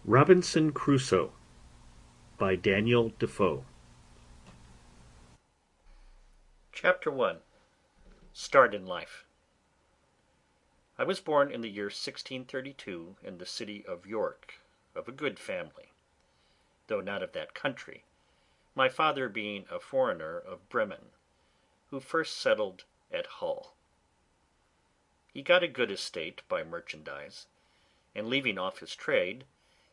Robinson Crusoe by Daniel Defoe. Chapter 1. Start in Life. I was born in the year 1632 in the city of York, of a good family, though not of that country, my father being a foreigner of Bremen, who first settled at Hull. He got a good estate by merchandise, and leaving off his trade,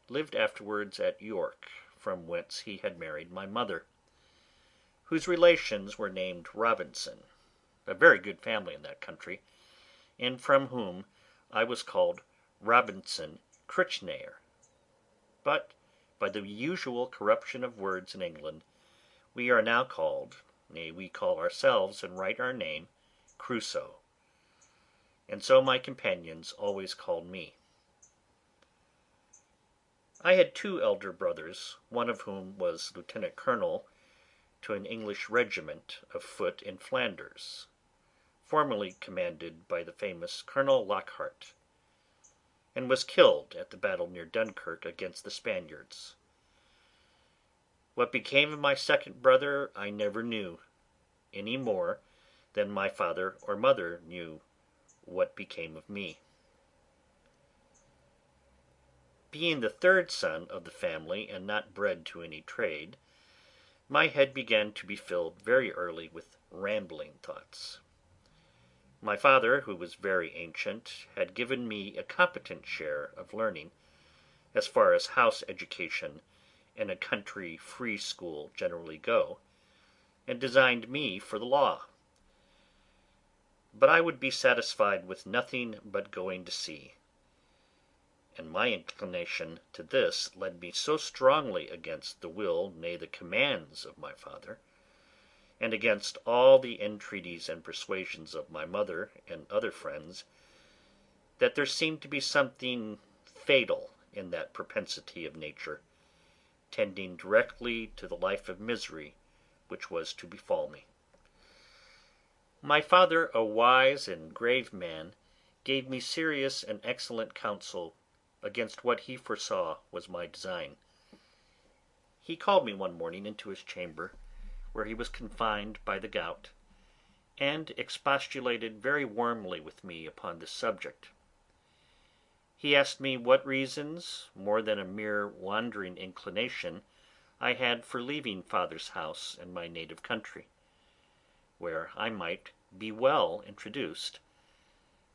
lived afterwards at York, from whence he had married my mother, whose relations were named Robinson, a very good family in that country, and from whom I was called Robinson Cruchnair. But, by the usual corruption of words in England, we are now called, nay, we call ourselves and write our name, Crusoe, and so my companions always called me. I had two elder brothers, one of whom was lieutenant colonel to an English regiment of foot in Flanders, formerly commanded by the famous Colonel Lockhart, and was killed at the battle near Dunkirk against the Spaniards. What became of my second brother I never knew, any more than my father or mother knew what became of me. Being the third son of the family and not bred to any trade, my head began to be filled very early with rambling thoughts. My father, who was very ancient, had given me a competent share of learning, as far as house education and a country free school generally go, and designed me for the law. But I would be satisfied with nothing but going to sea, and my inclination to this led me so strongly against the will, nay, the commands of my father, and against all the entreaties and persuasions of my mother and other friends, that there seemed to be something fatal in that propensity of nature, tending directly to the life of misery which was to befall me. My father, a wise and grave man, gave me serious and excellent counsel against what he foresaw was my design. He called me one morning into his chamber, where he was confined by the gout, and expostulated very warmly with me upon this subject. He asked me what reasons, more than a mere wandering inclination, I had for leaving father's house and my native country, where I might be well introduced,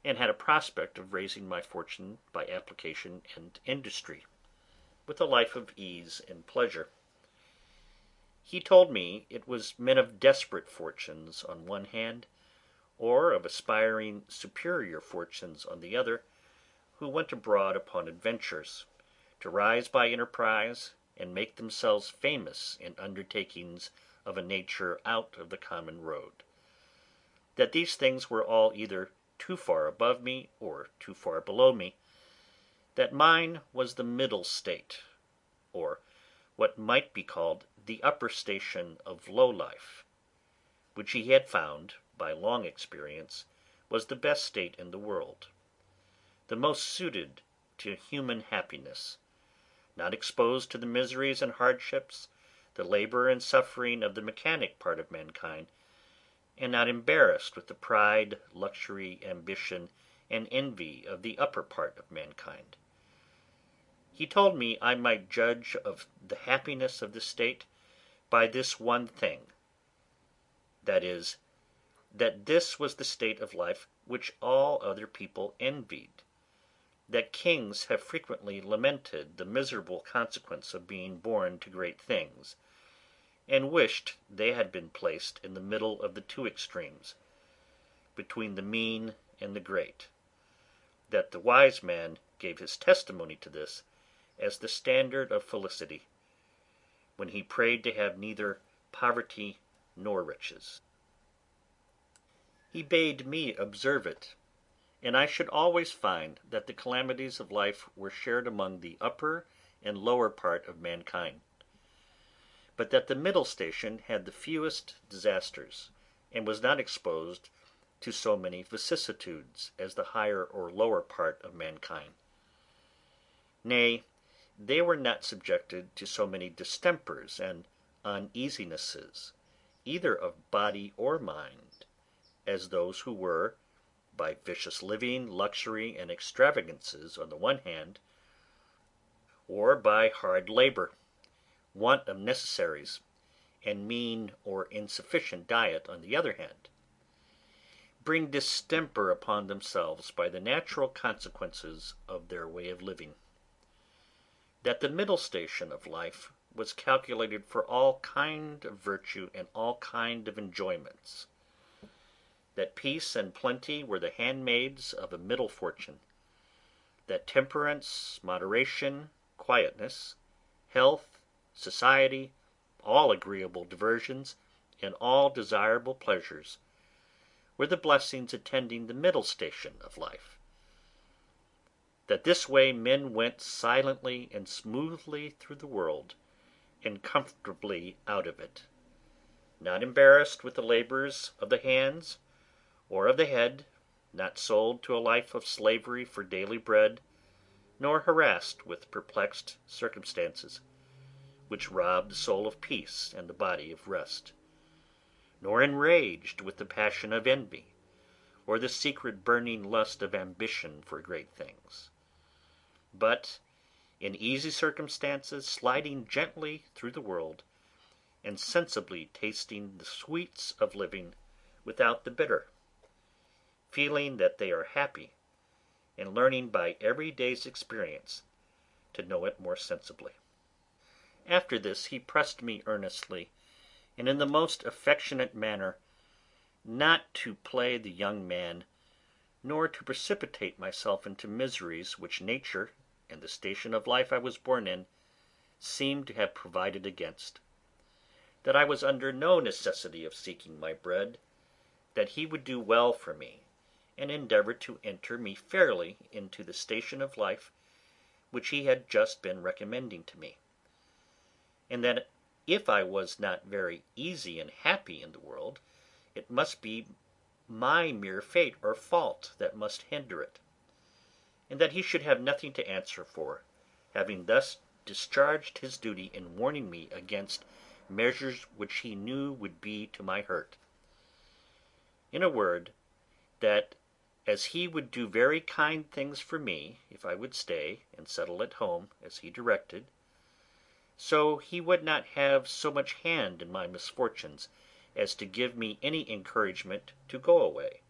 and had a prospect of raising my fortune by application and industry, with a life of ease and pleasure. He told me it was men of desperate fortunes on one hand, or of aspiring superior fortunes on the other, who went abroad upon adventures, to rise by enterprise, and make themselves famous in undertakings of a nature out of the common road; that these things were all either too far above me or too far below me; that mine was the middle state, or what might be called the upper station of low life, which he had found, by long experience, was the best state in the world, the most suited to human happiness, not exposed to the miseries and hardships, the labour and suffering of the mechanic part of mankind, and not embarrassed with the pride, luxury, ambition, and envy of the upper part of mankind. He told me I might judge of the happiness of the state by this one thing, that is, that this was the state of life which all other people envied; that kings have frequently lamented the miserable consequence of being born to great things, and wished they had been placed in the middle of the two extremes, between the mean and the great; that the wise man gave his testimony to this as the standard of felicity, when he prayed to have neither poverty nor riches. He bade me observe it, and I should always find that the calamities of life were shared among the upper and lower part of mankind, but that the middle station had the fewest disasters, and was not exposed to so many vicissitudes as the higher or lower part of mankind. Nay, they were not subjected to so many distempers and uneasinesses, either of body or mind, as those who were, by vicious living, luxury, and extravagances on the one hand, or by hard labour, want of necessaries, and mean or insufficient diet on the other hand, bring distemper upon themselves by the natural consequences of their way of living. That the middle station of life was calculated for all kind of virtue and all kind of enjoyments. That peace and plenty were the handmaids of a middle fortune. That temperance, moderation, quietness, health, society, all agreeable diversions, and all desirable pleasures, were the blessings attending the middle station of life. That this way men went silently and smoothly through the world, and comfortably out of it, not embarrassed with the labours of the hands or of the head, not sold to a life of slavery for daily bread, nor harassed with perplexed circumstances, which rob the soul of peace and the body of rest, nor enraged with the passion of envy, or the secret burning lust of ambition for great things, but in easy circumstances sliding gently through the world, and sensibly tasting the sweets of living without the bitter, feeling that they are happy, and learning by every day's experience to know it more sensibly. After this he pressed me earnestly, and in the most affectionate manner, not to play the young man, nor to precipitate myself into miseries which nature, and the station of life I was born in, seemed to have provided against; that I was under no necessity of seeking my bread; that he would do well for me, and endeavour to enter me fairly into the station of life which he had just been recommending to me; and that if I was not very easy and happy in the world, it must be my mere fate or fault that must hinder it; and that he should have nothing to answer for, having thus discharged his duty in warning me against measures which he knew would be to my hurt. In a word, that as he would do very kind things for me if I would stay and settle at home as he directed, so he would not have so much hand in my misfortunes as to give me any encouragement to go away.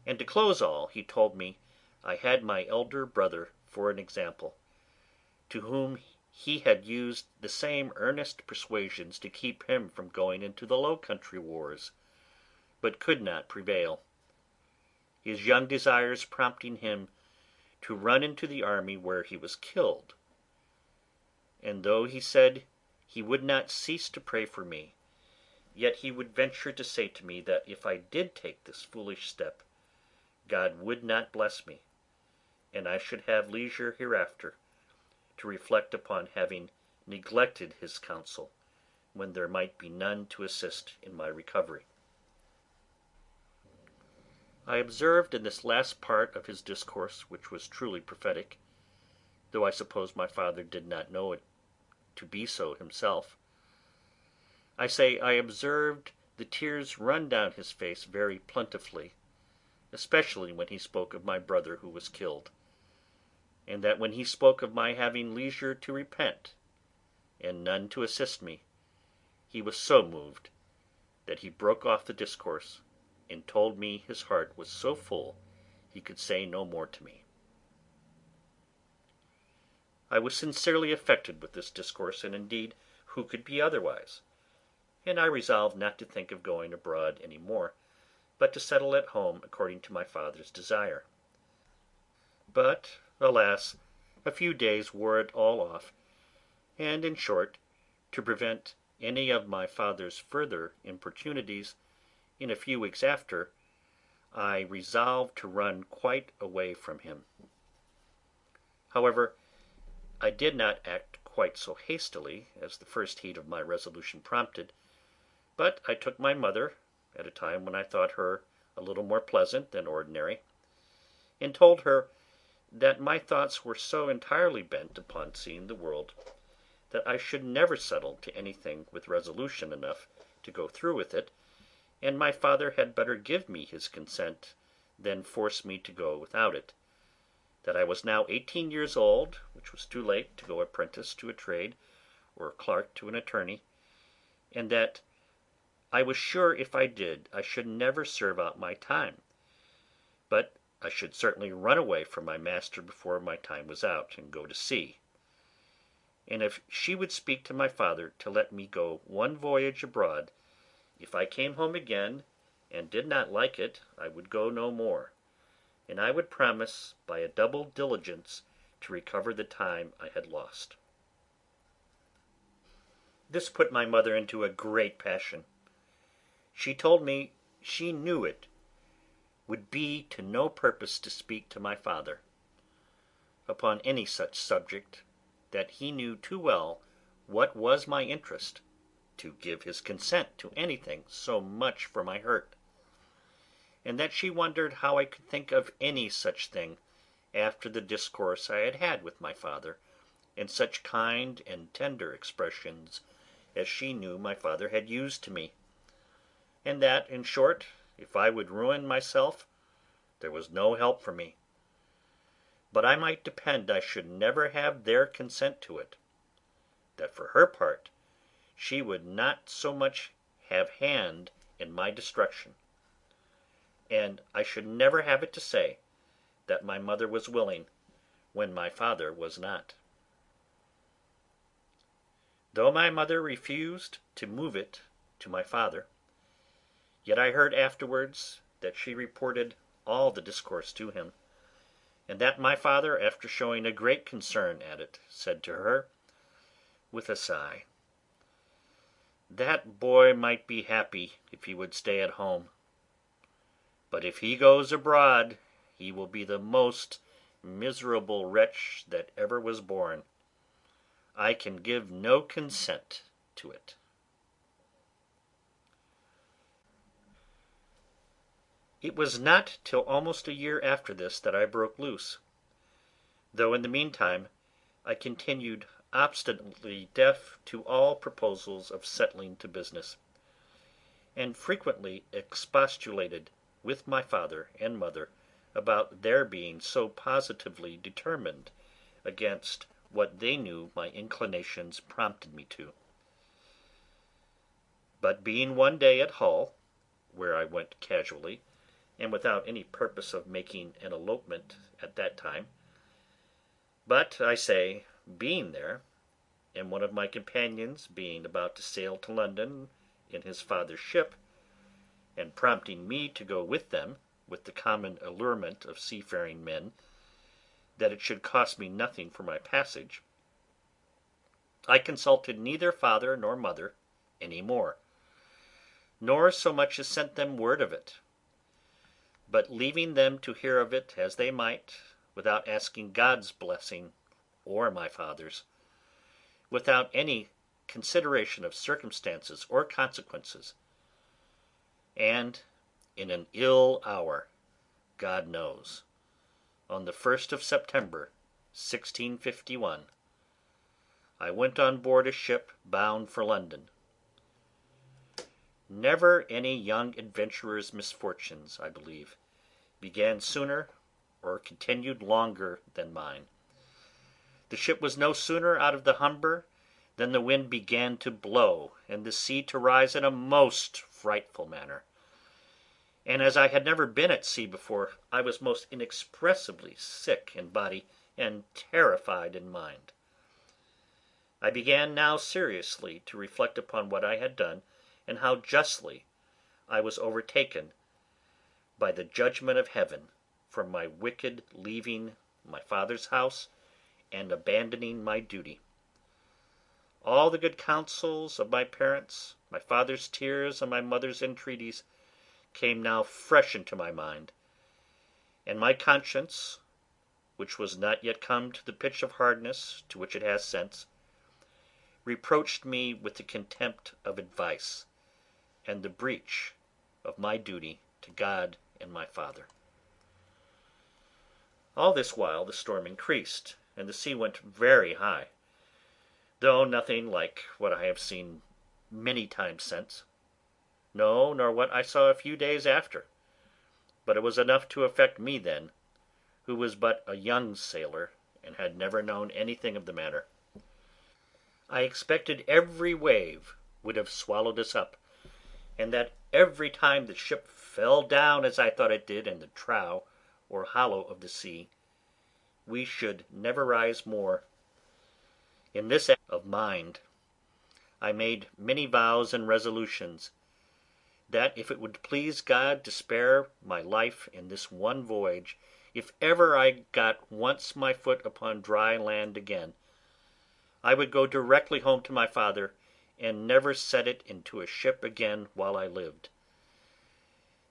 And to close all, he told me I had my elder brother for an example, to whom he had used the same earnest persuasions to keep him from going into the Low Country wars, but could not prevail, his young desires prompting him to run into the army where he was killed; and though he said he would not cease to pray for me, yet he would venture to say to me that if I did take this foolish step, God would not bless me, and I should have leisure hereafter to reflect upon having neglected his counsel when there might be none to assist in my recovery. I observed in this last part of his discourse, which was truly prophetic, though I suppose my father did not know it to be so himself, I say I observed the tears run down his face very plentifully, especially when he spoke of my brother who was killed, and that when he spoke of my having leisure to repent, and none to assist me, he was so moved that he broke off the discourse, and told me his heart was so full he could say no more to me. I was sincerely affected with this discourse, and indeed who could be otherwise? And I resolved not to think of going abroad any more, but to settle at home according to my father's desire. But, alas, a few days wore it all off, and, in short, to prevent any of my father's further importunities, in a few weeks after, I resolved to run quite away from him. However, I did not act quite so hastily as the first heat of my resolution prompted, but I took my mother, at a time when I thought her a little more pleasant than ordinary, and told her that my thoughts were so entirely bent upon seeing the world that I should never settle to anything with resolution enough to go through with it, and my father had better give me his consent than force me to go without it; that I was now 18 years old, which was too late to go apprentice to a trade, or clerk to an attorney, and that I was sure if I did I should never serve out my time, but I should certainly run away from my master before my time was out, and go to sea; and if she would speak to my father to let me go one voyage abroad, if I came home again and did not like it, I would go no more, and I would promise by a double diligence to recover the time I had lost. This put my mother into a great passion. She told me she knew it would be to no purpose to speak to my father upon any such subject, that he knew too well what was my interest to give his consent to anything so much for my hurt, and that she wondered how I could think of any such thing after the discourse I had had with my father, and such kind and tender expressions as she knew my father had used to me; and that, in short, if I would ruin myself, there was no help for me, but I might depend I should never have their consent to it; that for her part she would not so much have hand in my destruction, and I should never have it to say that my mother was willing when my father was not. Though my mother refused to move it to my father, yet I heard afterwards that she reported all the discourse to him, and that my father, after showing a great concern at it, said to her, with a sigh, "That boy might be happy if he would stay at home, but if he goes abroad he will be the most miserable wretch that ever was born. I can give no consent to it." It was not till almost a year after this that I broke loose, though in the meantime I continued obstinately deaf to all proposals of settling to business, and frequently expostulated with my father and mother about their being so positively determined against what they knew my inclinations prompted me to. But being one day at Hull, where I went casually, and without any purpose of making an elopement at that time, but, I say, being there, and one of my companions being about to sail to London in his father's ship, and prompting me to go with them, with the common allurement of seafaring men, that it should cost me nothing for my passage, I consulted neither father nor mother any more, nor so much as sent them word of it, but leaving them to hear of it as they might, without asking God's blessing or my father's, without any consideration of circumstances or consequences, and in an ill hour, God knows, on the 1st of September, 1651, I went on board a ship bound for London. Never any young adventurer's misfortunes, I believe, began sooner or continued longer than mine. The ship was no sooner out of the Humber than the wind began to blow, and the sea to rise in a most frightful manner; and as I had never been at sea before, I was most inexpressibly sick in body and terrified in mind. I began now seriously to reflect upon what I had done, and how justly I was overtaken by the judgment of heaven for my wicked leaving my father's house and abandoning my duty. All the good counsels of my parents, my father's tears, and my mother's entreaties came now fresh into my mind, and my conscience, which was not yet come to the pitch of hardness to which it has since, reproached me with the contempt of advice, and the breach of my duty to God and my father. All this while the storm increased, and the sea went very high, though nothing like what I have seen many times since. No, nor what I saw a few days after. But it was enough to affect me then, who was but a young sailor, and had never known anything of the matter. I expected every wave would have swallowed us up, and that every time the ship fell down as I thought it did in the trough or hollow of the sea, we should never rise more. In this act of mind I made many vows and resolutions, that if it would please God to spare my life in this one voyage, if ever I got once my foot upon dry land again, I would go directly home to my father, and never set it into a ship again while I lived.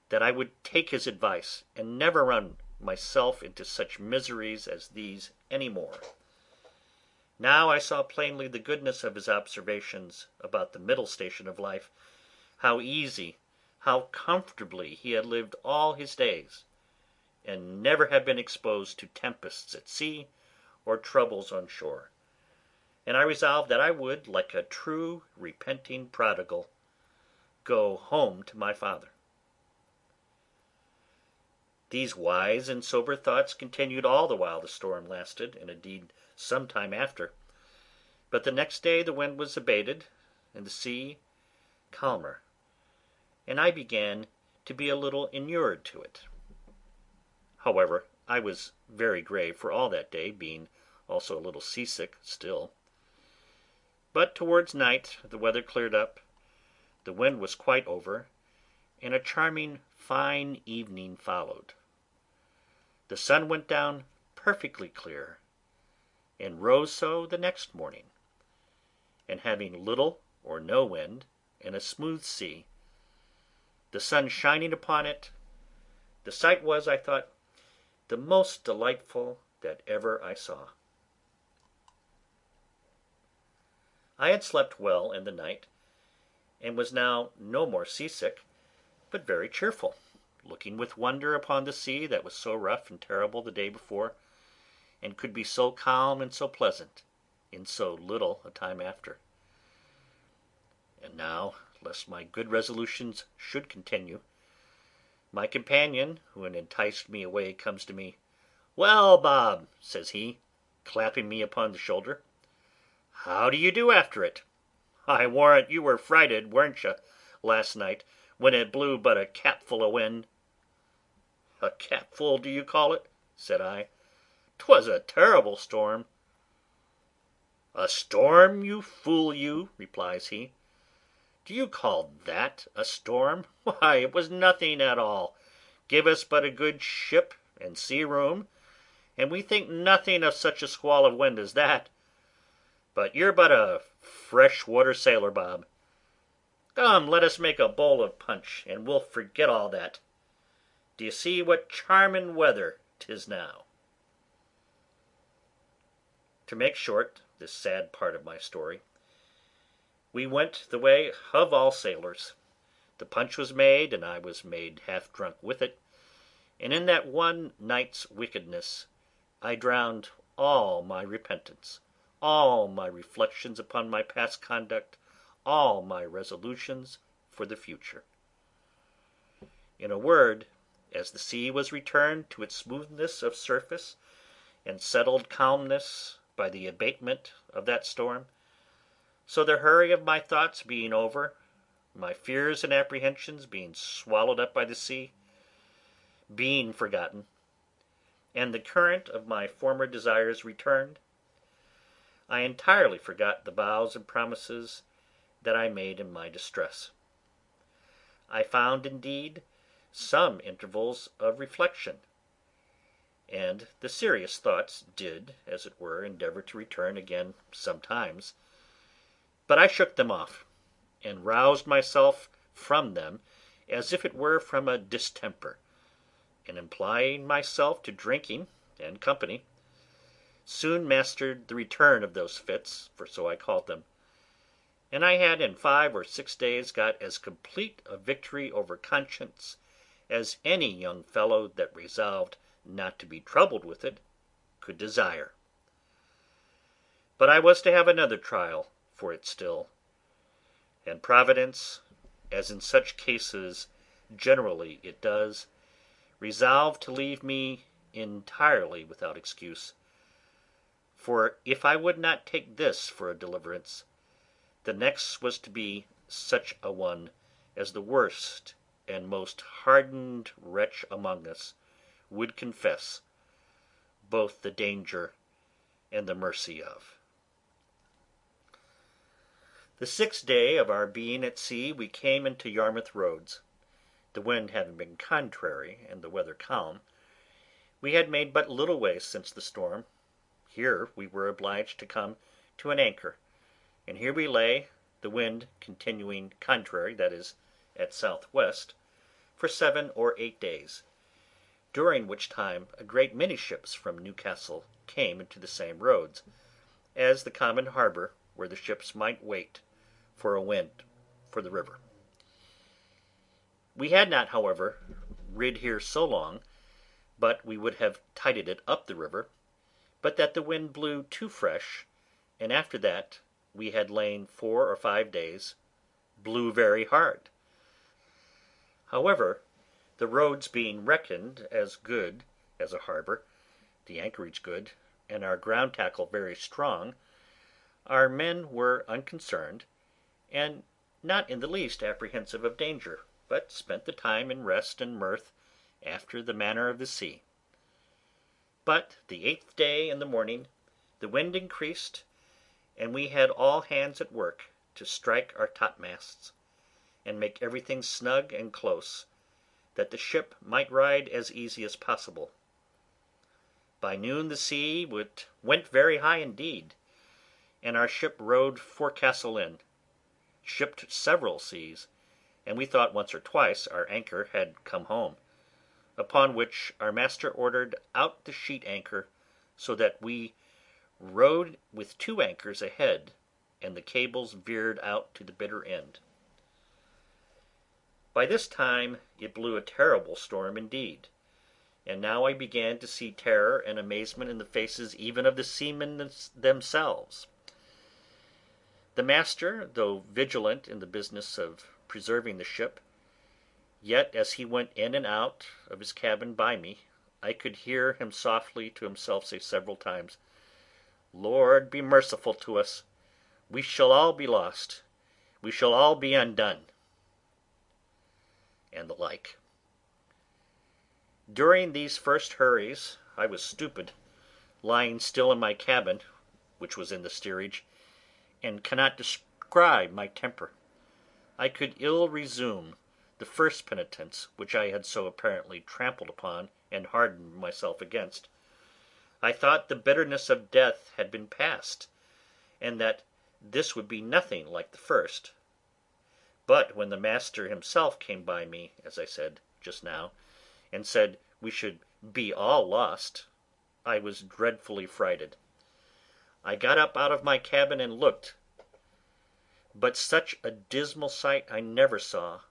That I would take his advice, and never run myself into such miseries as these any more. Now I saw plainly the goodness of his observations about the middle station of life, how easy, how comfortably he had lived all his days, and never had been exposed to tempests at sea or troubles on shore. And I resolved that I would, like a true repenting prodigal, go home to my father. These wise and sober thoughts continued all the while the storm lasted, and indeed some time after. But the next day the wind was abated, and the sea calmer, and I began to be a little inured to it. However, I was very grave for all that day, being also a little seasick still. But towards night the weather cleared up, the wind was quite over, and a charming fine evening followed. The sun went down perfectly clear, and rose so the next morning, and having little or no wind, and a smooth sea, the sun shining upon it, the sight was, I thought, the most delightful that ever I saw. I had slept well in the night, and was now no more seasick, but very cheerful, looking with wonder upon the sea that was so rough and terrible the day before, and could be so calm and so pleasant in so little a time after. And now, lest my good resolutions should continue, my companion, who had enticed me away, comes to me. "Well, Bob," says he, clapping me upon the shoulder, "how do you do after it? I warrant you were frighted, weren't you, last night, when it blew but a capful of wind?" "A capful, do you call it?" said I. "'Twas a terrible storm." "A storm, you fool you," replies he. "Do you call that a storm? Why, it was nothing at all. Give us but a good ship and sea room, and we think nothing of such a squall of wind as that. But you're but a fresh water sailor, Bob. Come, let us make a bowl of punch, and we'll forget all that. D'ye see what charming weather 'tis now?" To make short this sad part of my story, we went the way of all sailors. The punch was made, and I was made half drunk with it, and in that one night's wickedness I drowned all my repentance, all my reflections upon my past conduct, all my resolutions for the future. In a word, as the sea was returned to its smoothness of surface and settled calmness by the abatement of that storm, so the hurry of my thoughts being over, my fears and apprehensions being swallowed up by the sea, being forgotten, and the current of my former desires returned, I entirely forgot the vows and promises that I made in my distress. I found, indeed, some intervals of reflection, and the serious thoughts did, as it were, endeavour to return again sometimes, but I shook them off, and roused myself from them as if it were from a distemper, and applying myself to drinking and company, soon mastered the return of those fits, for so I called them, and I had in 5 or 6 days got as complete a victory over conscience as any young fellow that resolved not to be troubled with it, could desire. But I was to have another trial for it still, and Providence, as in such cases generally it does, resolved to leave me entirely without excuse. For if I would not take this for a deliverance, the next was to be such a one as the worst and most hardened wretch among us would confess both the danger and the mercy of. The 6th day of our being at sea we came into Yarmouth Roads. The wind having been contrary and the weather calm, we had made but little way since the storm. Here we were obliged to come to an anchor, and here we lay, the wind continuing contrary, that is, at south-west, for 7 or 8 days, during which time a great many ships from Newcastle came into the same roads, as the common harbour where the ships might wait for a wind for the river. We had not, however, rid here so long but we would have tided it up the river, but that the wind blew too fresh, and after that we had lain 4 or 5 days, blew very hard. However, the roads being reckoned as good as a harbour, the anchorage good, and our ground tackle very strong, our men were unconcerned, and not in the least apprehensive of danger, but spent the time in rest and mirth after the manner of the sea. But the 8th day in the morning the wind increased, and we had all hands at work to strike our topmasts, and make everything snug and close, that the ship might ride as easy as possible. By noon the sea went very high indeed, and our ship rode forecastle in, shipped several seas, and we thought once or twice our anchor had come home, upon which our master ordered out the sheet anchor, so that we rode with 2 anchors ahead, and the cables veered out to the bitter end. By this time it blew a terrible storm indeed, and now I began to see terror and amazement in the faces even of the seamen themselves. The master, though vigilant in the business of preserving the ship, yet as he went in and out of his cabin by me, I could hear him softly to himself say several times, "Lord be merciful to us, we shall all be lost, we shall all be undone," and the like. During these first hurries I was stupid, lying still in my cabin, which was in the steerage, and cannot describe my temper. I could ill resume the first penitence which I had so apparently trampled upon and hardened myself against. I thought the bitterness of death had been past, and that this would be nothing like the first. But when the master himself came by me, as I said just now, and said we should be all lost, I was dreadfully frighted. I got up out of my cabin and looked, but such a dismal sight I never saw.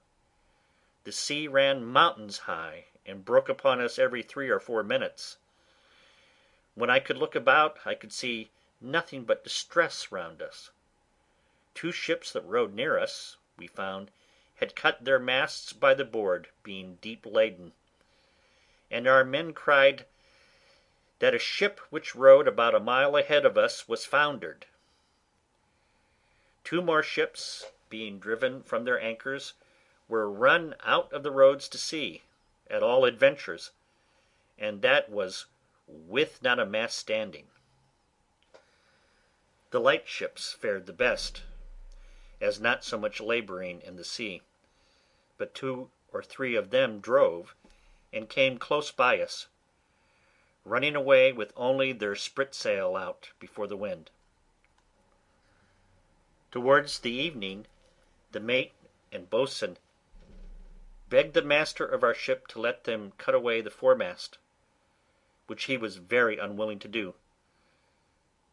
The sea ran mountains high, and broke upon us every 3 or 4 minutes. When I could look about, I could see nothing but distress round us. 2 ships that rode near us, we found, had cut their masts by the board, being deep laden, and our men cried that a ship which rode about a mile ahead of us was foundered. 2 more ships, being driven from their anchors, were run out of the roads to sea, at all adventures, and that was with not a mast standing. The light ships fared the best, as not so much labouring in the sea, but 2 or 3 of them drove, and came close by us, running away with only their spritsail out before the wind. Towards the evening the mate and boatswain begged the master of our ship to let them cut away the foremast, which he was very unwilling to do,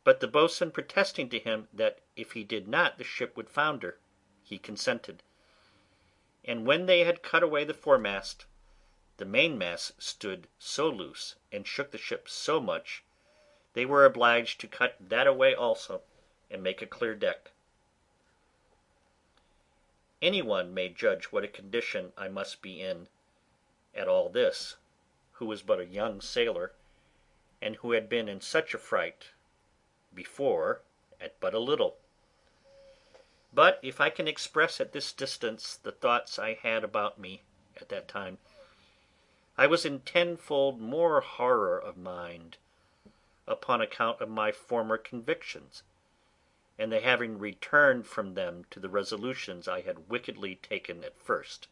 but the boatswain protesting to him that if he did not the ship would founder, he consented, and when they had cut away the foremast, the mainmast stood so loose, and shook the ship so much, they were obliged to cut that away also, and make a clear deck. Any one may judge what a condition I must be in at all this, who was but a young sailor, and who had been in such a fright before at but a little. But if I can express at this distance the thoughts I had about me at that time, I was in tenfold more horror of mind, upon account of my former convictions, and the having returned from them to the resolutions I had wickedly taken at first,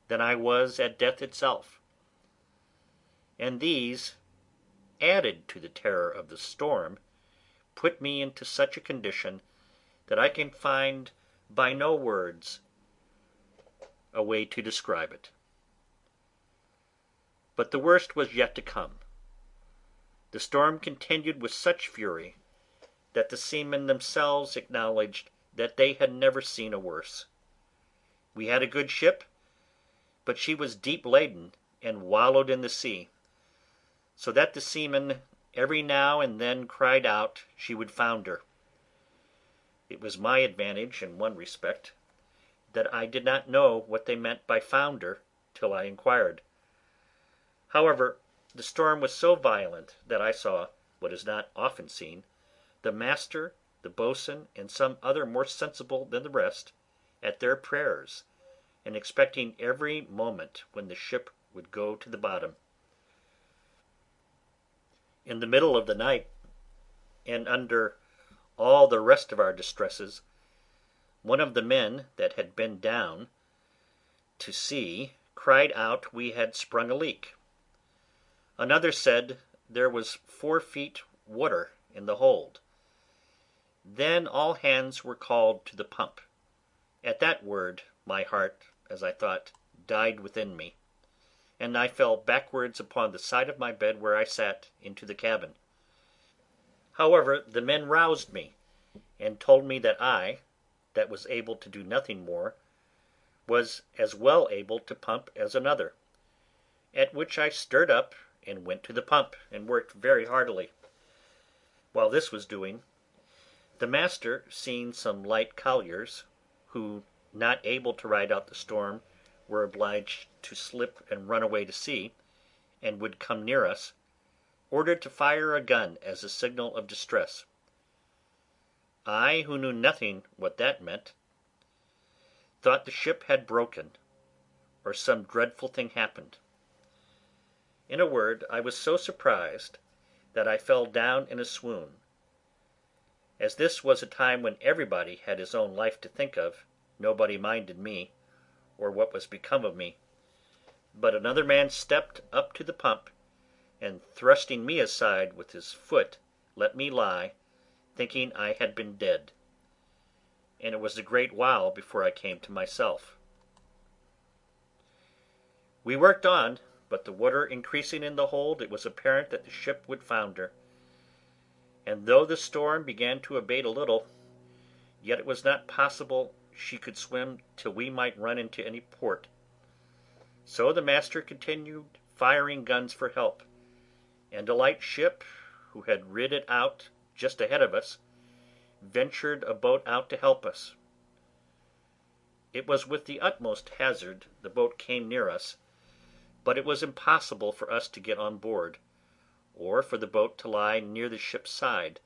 than I was at death itself. And these, added to the terror of the storm, put me into such a condition that I can find by no words a way to describe it. But the worst was yet to come. The storm continued with such fury that the seamen themselves acknowledged that they had never seen a worse. We had a good ship, but she was deep laden and wallowed in the sea, so that the seamen every now and then cried out she would founder. It was my advantage, in one respect, that I did not know what they meant by founder till I inquired. However, the storm was so violent that I saw, what is not often seen, the master, the boatswain, and some other more sensible than the rest, at their prayers, and expecting every moment when the ship would go to the bottom. In the middle of the night, and under all the rest of our distresses, one of the men that had been down to see cried out we had sprung a leak. Another said there was 4 feet water in the hold. Then all hands were called to the pump. At that word my heart, as I thought, died within me, and I fell backwards upon the side of my bed where I sat, into the cabin. However, the men roused me, and told me that I, that was able to do nothing more, was as well able to pump as another, at which I stirred up and went to the pump, and worked very heartily. While this was doing, the master, seeing some light colliers, who, not able to ride out the storm, were obliged to slip and run away to sea, and would come near us, ordered to fire a gun as a signal of distress. I, who knew nothing what that meant, thought the ship had broken, or some dreadful thing happened. In a word, I was so surprised that I fell down in a swoon. As this was a time when everybody had his own life to think of, nobody minded me, or what was become of me. But another man stepped up to the pump, and thrusting me aside with his foot, let me lie, thinking I had been dead, and it was a great while before I came to myself. We worked on, but the water increasing in the hold, it was apparent that the ship would founder, and though the storm began to abate a little, yet it was not possible she could swim till we might run into any port. So the master continued firing guns for help, and a light ship, who had rid it out just ahead of us, ventured a boat out to help us. It was with the utmost hazard the boat came near us, but it was impossible for us to get on board, or for the boat to lie near the ship's side,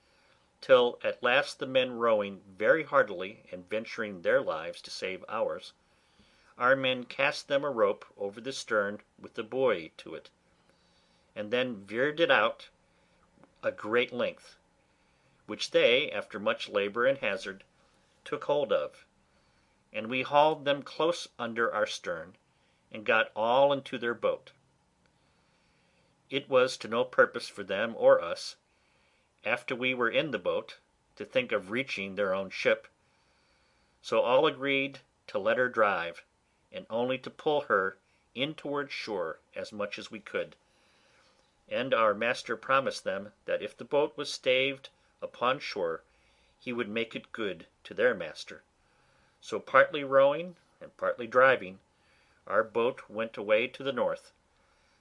till at last the men rowing very heartily and venturing their lives to save ours, our men cast them a rope over the stern with a buoy to it, and then veered it out a great length, which they, after much labour and hazard, took hold of, and we hauled them close under our stern, and got all into their boat. It was to no purpose for them or us, after we were in the boat, to think of reaching their own ship, so all agreed to let her drive, and only to pull her in towards shore as much as we could, and our master promised them that if the boat was staved upon shore he would make it good to their master. So partly rowing and partly driving, our boat went away to the north,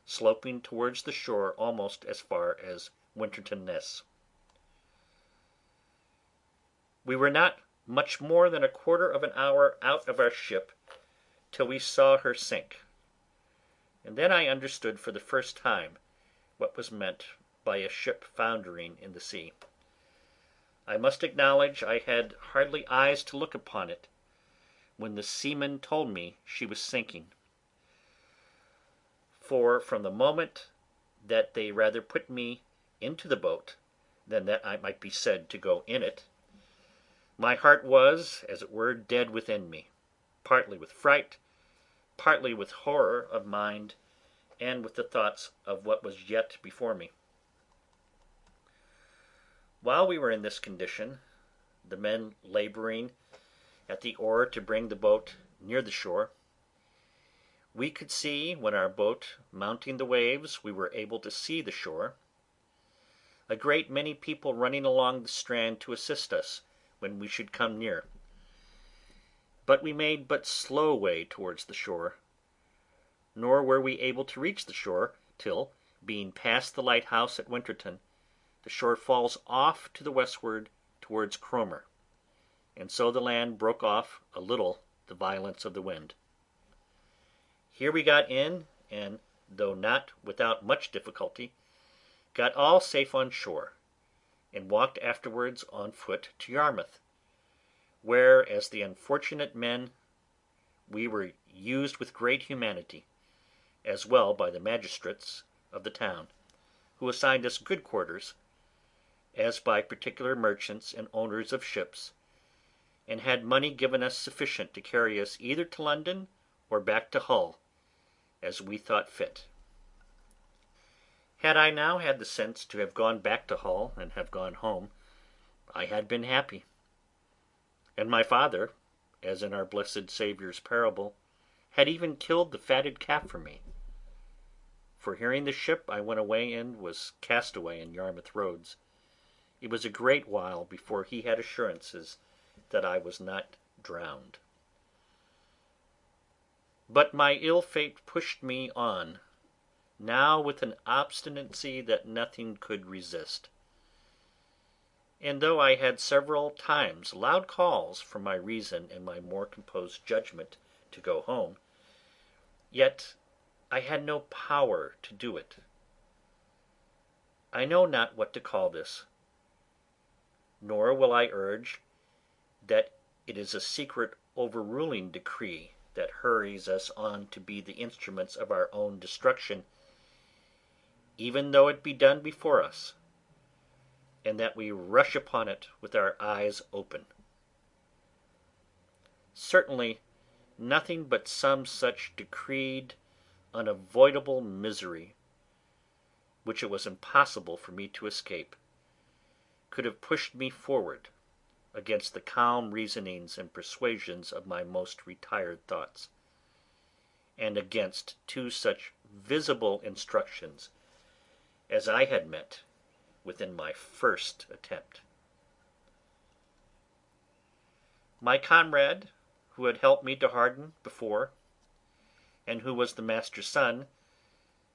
sloping towards the shore almost as far as Winterton Ness. We were not much more than a quarter of an hour out of our ship till we saw her sink, and then I understood for the first time what was meant by a ship foundering in the sea. I must acknowledge I had hardly eyes to look upon it when the seamen told me she was sinking, for from the moment that they rather put me into the boat than that I might be said to go in it, my heart was, as it were, dead within me, partly with fright, partly with horror of mind, and with the thoughts of what was yet before me. While we were in this condition, the men labouring at the oar to bring the boat near the shore, we could see, when our boat mounting the waves we were able to see the shore, a great many people running along the strand to assist us when we should come near. But we made but slow way towards the shore, nor were we able to reach the shore till, being past the lighthouse at Winterton, the shore falls off to the westward towards Cromer, and so the land broke off a little the violence of the wind. Here we got in, and, though not without much difficulty, got all safe on shore, and walked afterwards on foot to Yarmouth, where, as the unfortunate men, we were used with great humanity, as well by the magistrates of the town, who assigned us good quarters, as by particular merchants and owners of ships, and had money given us sufficient to carry us either to London or back to Hull, as we thought fit. Had I now had the sense to have gone back to Hull and have gone home, I had been happy; and my father, as in our blessed Saviour's parable, had even killed the fatted calf for me; for hearing the ship I went away in was castaway in Yarmouth Roads, it was a great while before he had assurances that I was not drowned. But my ill fate pushed me on, now with an obstinacy that nothing could resist; and though I had several times loud calls for my reason and my more composed judgment to go home, yet I had no power to do it. I know not what to call this, nor will I urge that it is a secret overruling decree that hurries us on to be the instruments of our own destruction, even though it be done before us, and that we rush upon it with our eyes open. Certainly nothing but some such decreed unavoidable misery, which it was impossible for me to escape, could have pushed me forward against the calm reasonings and persuasions of my most retired thoughts, and against two such visible instructions as I had met with in my first attempt. My comrade, who had helped me to harden before, and who was the master's son,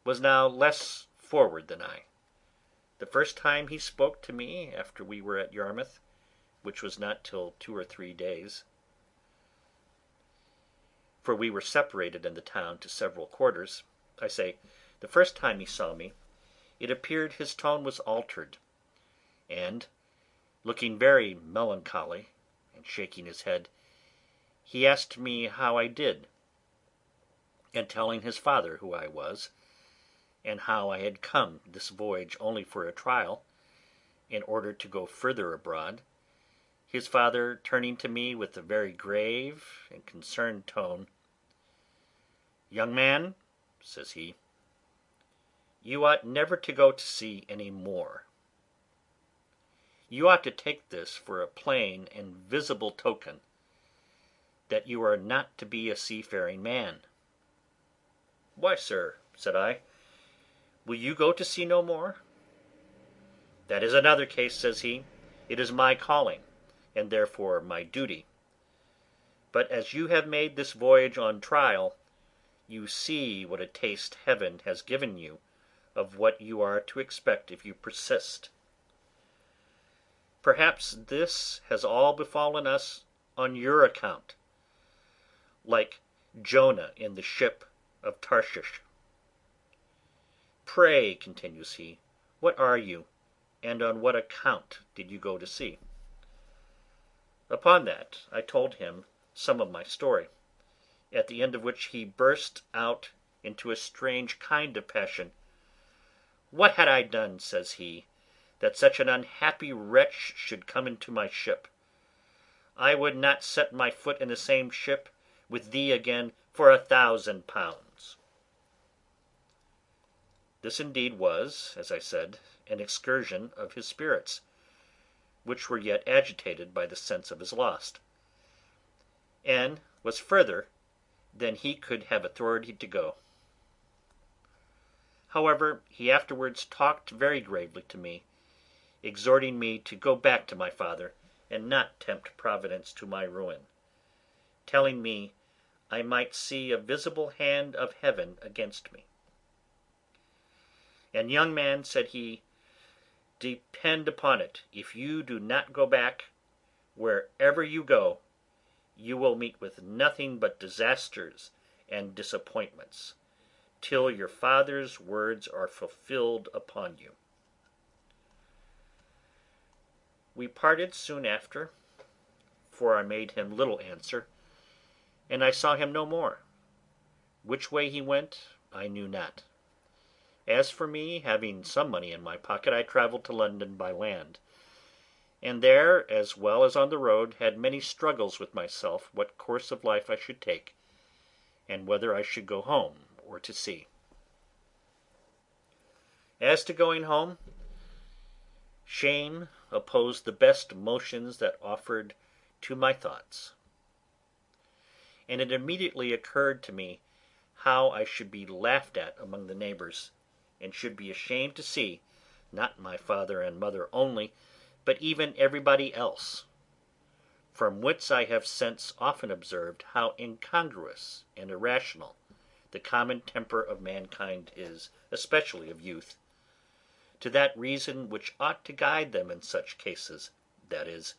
was now less forward than I. The first time he spoke to me after we were at Yarmouth, which was not till 2 or 3 days, for we were separated in the town to several quarters, I say, the first time he saw me, it appeared his tone was altered, and, looking very melancholy, and shaking his head, he asked me how I did, and telling his father who I was, and how I had come this voyage only for a trial, in order to go further abroad, his father turning to me with a very grave and concerned tone, "Young man," says he, "you ought never to go to sea any more. You ought to take this for a plain and visible token that you are not to be a seafaring man." "Why, sir," said I, "will you go to sea no more?" "That is another case," says he. "It is my calling, and therefore my duty. But as you have made this voyage on trial, you see what a taste heaven has given you of what you are to expect if you persist. Perhaps this has all befallen us on your account, like Jonah in the ship of Tarshish. Pray, continues he, what are you, and on what account did you go to sea? Upon that I told him some of my story, at the end of which he burst out into a strange kind of passion. What had I done, says he, that such an unhappy wretch should come into my ship? I would not set my foot in the same ship with thee again for 1,000 pounds. This indeed was, as I said, an excursion of his spirits, which were yet agitated by the sense of his loss, and was further than he could have authority to go. However, he afterwards talked very gravely to me, exhorting me to go back to my father, and not tempt Providence to my ruin, telling me I might see a visible hand of heaven against me. And, young man, said he, depend upon it, if you do not go back, wherever you go, you will meet with nothing but disasters and disappointments, till your father's words are fulfilled upon you. We parted soon after, for I made him little answer, and I saw him no more. Which way he went I knew not. As for me, having some money in my pocket, I travelled to London by land, and there, as well as on the road, had many struggles with myself what course of life I should take, and whether I should go home or to sea. As to going home, shame opposed the best motions that offered to my thoughts, and it immediately occurred to me how I should be laughed at among the neighbours, and should be ashamed to see, not my father and mother only, but even everybody else, from whence I have since often observed how incongruous and irrational the common temper of mankind is, especially of youth, to that reason which ought to guide them in such cases, that is,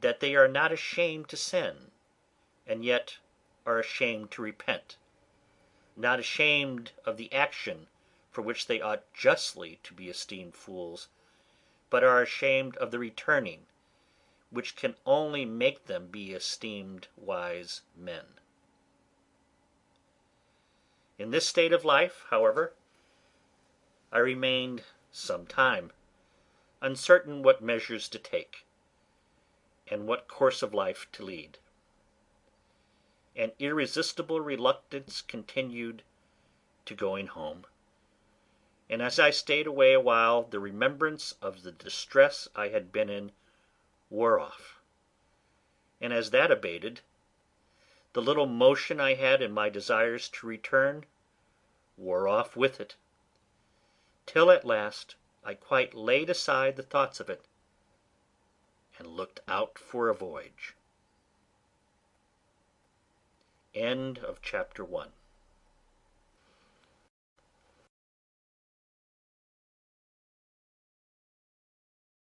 that they are not ashamed to sin, and yet are ashamed to repent, not ashamed of the action for which they ought justly to be esteemed fools, but are ashamed of the returning, which can only make them be esteemed wise men. In this state of life, however, I remained some time, uncertain what measures to take, and what course of life to lead. An irresistible reluctance continued to going home, and as I stayed away a while, the remembrance of the distress I had been in wore off, and as that abated, the little motion I had in my desires to return wore off with it, till at last I quite laid aside the thoughts of it, and looked out for a voyage. End of chapter 1.